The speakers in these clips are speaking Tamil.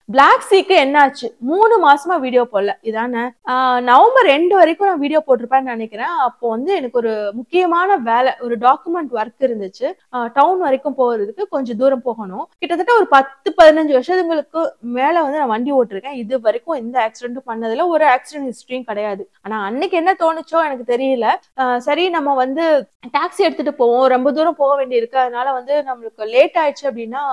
பிளாக் சீக்கு என்னாச்சு 3 மாசமா வீடியோ போடல. இதானே நவம்பர் 2 வரைக்கும் நான் வீடியோ போட்டிருப்பேன்னு நினைக்கிறேன். அப்போ வந்து எனக்கு ஒரு முக்கியமான வேலை, ஒரு டாக்குமெண்ட் ஒர்க் இருந்துச்சு. டவுன் வரைக்கும் போறதுக்கு கொஞ்சம் தூரம் போகணும். கிட்டத்தட்ட ஒரு 10-15 வருஷங்களுக்கு மேல வந்து நான் வண்டி ஓட்டிருக்கேன். இது வரைக்கும் எந்த ஆக்சிடென்ட்டும் பண்ணதில்ல, ஒரு ஆக்சிடென்ட் ஹிஸ்டரியும் கிடையாது. ஆனா அன்னைக்கு என்ன தோணுச்சோ எனக்கு தெரியல. சரி நம்ம வந்து டாக்ஸி எடுத்துட்டு போவோம், ரொம்ப தூரம் போக வேண்டி இருக்கு, அதனால வந்து நம்மளுக்கு லேட் ஆயிடுச்சு அப்படின்னா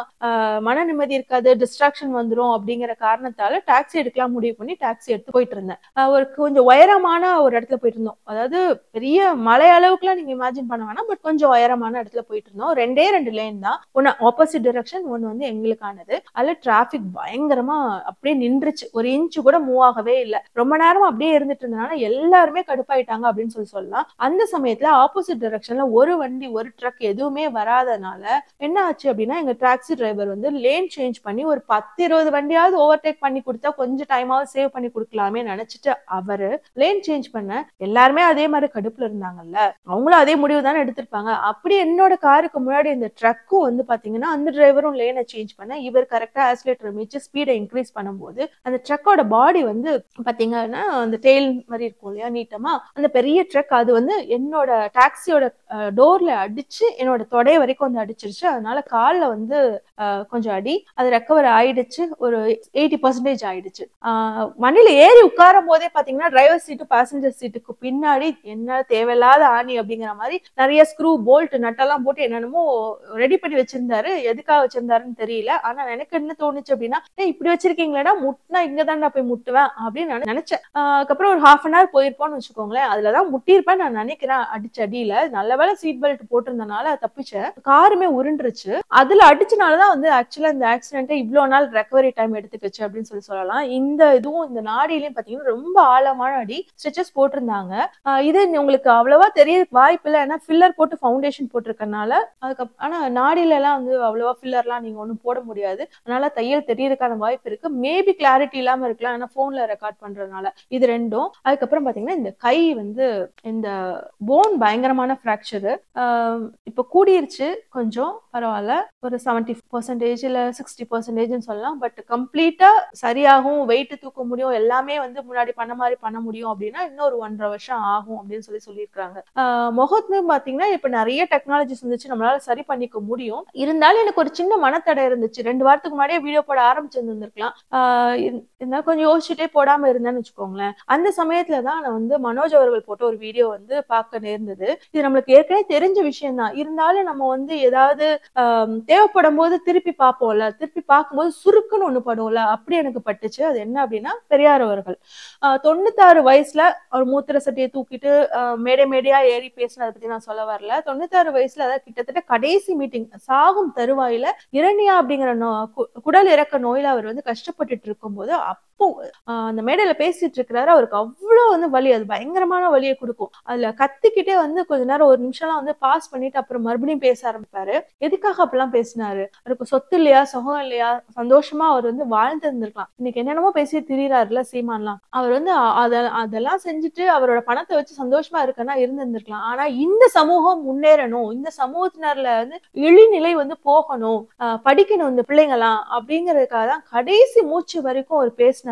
மன நிம்மதி இருக்காது, டிஸ்ட்ராக்ஷன் வந்துரும் அப்படிங்கிற காரணத்தால டாக்ஸி எடுக்கலாம் முடிவு பண்ணி டாக்ஸி எடுத்து போயிட்டு இருந்தேன். ஒரு கொஞ்சம் உயரமான ஒரு இடத்துல போயிட்டு இருந்தோம். அதாவது பெரிய மலை அளவுக்குலாம் நீங்க இமேஜின் பண்ண வேணாம், பட் கொஞ்சம் உயரமான இடத்துல போயிட்டு இருந்தோம். 2 லேன் தான், ஒன்னு ஆப்போசிட் டைரக்ஷன், ஒன்னு வந்து எங்களுக்கானது. அதுல டிராபிக் பயங்கரமா அப்படியே நின்றுச்சு, ஒரு இன்ச்சு கூட மூவ் ஆகவே இல்லை. ரொம்ப நேரம் அப்படியே இருந்துட்டு இருந்தனால எல்லாருமே கடுப்பாயிட்டாங்க அப்படின்னு சொல்லலாம். அந்த சமயத்துல ஆப்போசிட் டைரக்ஷன்ல ஒரு வண்டி, ஒரு ட்ரக் எதுவுமே வராதனால என்ன ஆச்சு அப்படின்னா, எங்க டாக்ஸி டிரைவர் வந்து லேன் சேஞ்ச் பண்ணி ஒரு 10-20 வண்டியாவது ஓவர்டேக் பண்ணி கொடுத்தா கொஞ்சம் டைமாவது சேவ் பண்ணி கொடுக்கலாமே நினைச்சிட்டு அவரு லேன் சேஞ்ச் பண்ண. எல்லாருமே அதே மாதிரி கடுப்புல இருந்தாங்கல்ல, அவங்களும் அதே முடிவு தானே எடுத்திருப்பாங்க. அப்படி என்னோட காருக்கு முன்னாடி இந்த ட்ரக்கும் வந்து பாத்தீங்கன்னா அந்த டிரைவரும் லேனை சேஞ்ச் பண்ண, இவர் கரெக்டா ஆக்சிலேட்டர் மிச்சு ஸ்பீடை இன்க்ரீஸ் பண்ணும்போது அந்த ட்ரக்கோட பாடி வந்து பாத்தீங்கன்னா அந்த டெயில் மாதிரி இருக்கும் இல்லையா நீட்டமா, அந்த பெரிய ட்ரக் அது வந்து என்னோட டாக்ஸியோட டோர்ல அடிச்சு என்னோட தொடை வரைக்கும் வந்து அடிச்சிருச்சு. அதனால கால்ல வந்து கொஞ்சம் அடி, அது ரெக்கவர் ஆயிடுச்சு, ஒரு 80% ஆயிடுச்சு. வண்டியில ஏறி உட்காரும் போதே பாத்தீங்கன்னா டிரைவர் சீட்டு பேசஞ்சர் சீட்டுக்கு பின்னாடி என்ன தேவையில்லாத ஆணி அப்படிங்கிற மாதிரி நிறைய ஸ்க்ரூ போல்ட் நட்டெல்லாம் போட்டு என்னென்னமோ ரெடி பண்ணி வச்சிருந்தாரு. எதுக்காக வச்சிருந்தாருன்னு தெரியல. ஆனா எனக்கு என்ன தோணுச்சு அப்படின்னா, இப்படி வச்சிருக்கீங்களா, முட்டினா இங்கதான் நான் போய் முட்டுவேன் அப்படின்னு நான் நினைச்சேன். அதுக்கப்புறம் ஒரு ½ hour போயிருப்போம்னு வச்சுக்கோங்களேன், அதுலதான் முட்டியிருப்பேன் நான் நினைக்கிறேன். அடிச்ச அடியில நல்ல வேலை சீட் பெல்ட் போட்டிருந்தனால தப்பிச்சேன். காருமே உருண்டுருச்சு. அதுல அடிச்சனாலதான் வந்து ஆக்சுவலா இந்த ஆக்சிடென்ட் இவ்வளவு நாள் ரெக்கவரி டைம் எடுத்துக்கிச்சு அப்படின்னு சொல்லலாம். இந்த இதுவும் இந்த நாடிலையும் பாத்தீங்கன்னா ரொம்ப ஆழமான அடி, ஸ்டிச்சஸ் போட்டிருந்தாங்க. இது உங்களுக்கு அவ்வளவா தெரிய வாய்ப்பு இல்லை, ஏன்னா ஃபில்லர் போட்டு ஃபவுண்டேஷன் போட்டிருக்கனால. ஆனா நாடில எல்லாம் வந்து அவ்வளவா ஃபில்லர்லாம் நீங்க ஒண்ணும் போட முடியாது, அதனால தையல் தெரியறதுக்கான வாய்ப்பு இருக்கு. மேபி கிளாரிட்டி இல்லாம இருக்கலாம், ஏன்னா போன்ல ரெக்கார்ட் பண்றதுனால. இது ரெண்டும். அதுக்கப்புறம் பாத்தீங்கன்னா இந்த கை வந்து இந்த போன் பயங்கரமான ஃப்ராக்சரு. இப்ப கூடிருச்சு, கொஞ்சம் பரவாயில்ல, ஒரு 70% இல்ல 60% சொல்லலாம். பட் கம்ப்ளீட்டா சரியாகும், வெயிட் தூக்க முடியும், எல்லாமே வந்து முன்னாடி பண்ண மாதிரி பண்ண முடியும் அப்படின்னா இன்னொரு 1.5 வருஷம் ஆகும் அப்படின்னு சொல்லியிருக்காங்க. முகத்துல பாத்தீங்கன்னா இப்ப நிறைய டெக்னாலஜிஸ் இருந்துச்சு, நம்மளால சரி பண்ணிக்க முடியும். இருந்தாலும் எனக்கு ஒரு சின்ன மனத்தடை இருந்துச்சு. 2 வாரத்துக்கு முன்னாடியே வீடியோ போட ஆரம்பிச்சிருந்திருக்கலாம். இருந்தாலும் கொஞ்சம் யோசிச்சுட்டே போடாம இருந்தேன்னு வச்சுக்கோங்களேன். அந்த சமயத்துலதான் நான் வந்து மனோஜ் அவர்கள் போட்ட ஒரு வீடியோ வந்து பார்க்க நேர்ந்தது. இது நம்மளுக்கு ஏற்கனவே தெரிஞ்ச விஷயம் தான், இருந்தாலும் நம்ம வந்து ஏதாவது தேவைப்படும் போது திருப்பி பார்ப்போம்ல, திருப்பி பார்க்கும்போது சுருக்குன்னு ஒண்ணு படும்ல, அப்படி எனக்கு பட்டுச்சு. அது என்ன அப்படின்னா, பெரியார் அவர்கள் 96 வயசுல ஒரு மூத்திர சட்டியை தூக்கிட்டு மேடையா ஏறி பேசினதை பத்தி நான் சொல்ல வரல. 96 வயசுல, அதாவது கிட்டத்தட்ட கடைசி மீட்டிங், சாகும் தருவாயில இரணியா அப்படிங்கிற குடல் இறக்க நோயில அவர் வந்து கஷ்டப்பட்டுட்டு இருக்கும் போது அப்போ அந்த மேடையில பேசிட்டு இருக்கிறாரு. அவருக்கு அவ்வளவு வந்து வலி, அது பயங்கரமான வலியை கொடுக்கும். அதுல கத்திக்கிட்டே வந்து கொஞ்ச நேரம், ஒரு நிமிஷம்லாம் வந்து பாஸ் பண்ணிட்டு அப்புறம் மறுபடியும் பேச ஆரம்பிப்பாரு. எதுக்காக அப்பெல்லாம் பேசினாரு? அவருக்கு சொத்து இல்லையா, சுகம் இல்லையா, சந்தோஷமா அவர் வந்து வாழ்ந்து இருந்திருக்கலாம். இன்னைக்கு என்னென்னமோ பேசி திரியிறாருல சீமான்லாம், அவர் வந்து அதெல்லாம் செஞ்சுட்டு அவரோட பணத்தை வச்சு சந்தோஷமா இருக்கன்னா இருந்திருக்கலாம். ஆனா இந்த சமூகம் முன்னேறணும், இந்த சமூகத்தினர்ல வந்து இழிநிலை வந்து போகணும், படிக்கணும் இந்த பிள்ளைங்களாம் அப்படிங்கிறதுக்காக தான் கடைசி மூச்சு வரைக்கும் அவர் பேசினார்ல.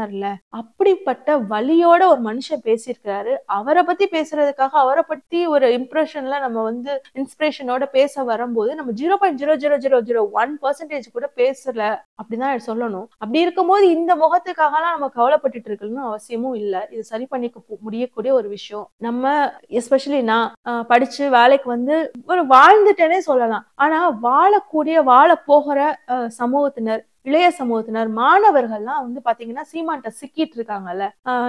அப்படிப்பட்ட வலியோட ஒரு மனுஷன் பேசியிருக்கிறாரு. அவரை பத்தி பேசுறதுக்காக, அவரை பத்தி ஒரு இம்ப்ரெஷன்ல நம்ம வந்து இன்ஸ்பிரேஷனோட பேச வரும்போது நம்ம 0.00001% கூட பேசல அப்படிதான் சொல்லணும். அப்படி இருக்கும்போது இந்த முகத்துக்காகலாம் நம்ம கவலைப்பட்டுட்டு இருக்கணும்னு அவசியமும் இல்லை. இது சரி பண்ணிக்க முடியக்கூடிய ஒரு விஷயம். நம்ம எஸ்பெஷலி நான் படிச்சு வேலைக்கு வந்து ஒரு வாழ்ந்துட்டேனே சொல்லலாம். ஆனா வாழ போகிற சமூகத்தினர், இளைய சமூகத்தினர், மாணவர்கள்லாம் வந்து பாத்தீங்கன்னா சீமான்ட்ட சிக்கிட்டு இருக்காங்கல்ல.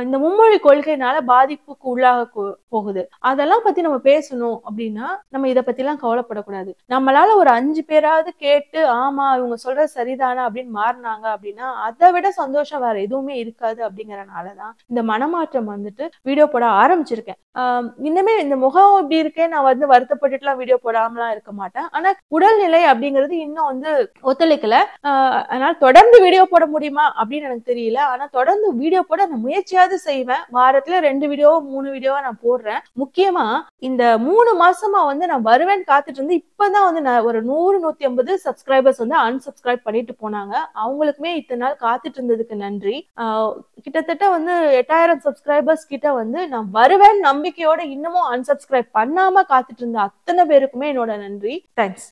இந்த மும்மொழி கொள்கையினால பாதிப்புக்கு உள்ளாக போகுது. அதெல்லாம் பத்தி நம்ம பேசணும் அப்படின்னா நம்ம இதை பத்தி எல்லாம் கவலைப்படக்கூடாது. நம்மளால ஒரு 5 பேராவது கேட்டு ஆமா இவங்க சொல்றது சரிதானா அப்படின்னு மாறினாங்க அப்படின்னா அதை விட சந்தோஷம் வேற எதுவுமே இருக்காது. அப்படிங்கறனாலதான் இந்த மனமாற்றம் வந்துட்டு வீடியோ போட ஆரம்பிச்சிருக்கேன். இன்னுமே இந்த முகம் இப்படி இருக்கேன் நான் வந்து வருத்தப்பட்டுட்டுலாம் வீடியோ போடாமலாம் இருக்க மாட்டேன். ஆனா உடல்நிலை அப்படிங்கிறது இன்னும் வந்து ஒத்துழைக்கல. அதனால தொடர்ந்து வீடியோ போட முடியுமா அப்படின்னு எனக்கு தெரியல. ஆனா தொடர்ந்து வீடியோ போட நான் முயற்சியாவது செய்வேன். வாரத்துல 2 வீடியோ 3 வீடியோவா நான் போடுறேன். முக்கியமா இந்த 3 மாசமா வந்து நான் வருவேன்னு காத்துட்டு இருந்து இப்பதான் வந்து நான் ஒரு 100 150 சப்ஸ்கிரைபர்ஸ் வந்து அன்சப்ஸ்கிரைப் பண்ணிட்டு போனாங்க. அவங்களுக்குமே இத்தனை நாள் காத்துட்டு இருந்ததுக்கு நன்றி. கிட்டத்தட்ட வந்து 8000 சப்ஸ்கிரைபர்ஸ் கிட்ட வந்து நான் வருவேன் நம்பிக்கையோட இன்னமும் அன்சப்ஸ்கிரைப் பண்ணாம காத்துட்டு இருந்த அத்தனை பேருக்குமே என்னோட நன்றி. தேங்க்ஸ்.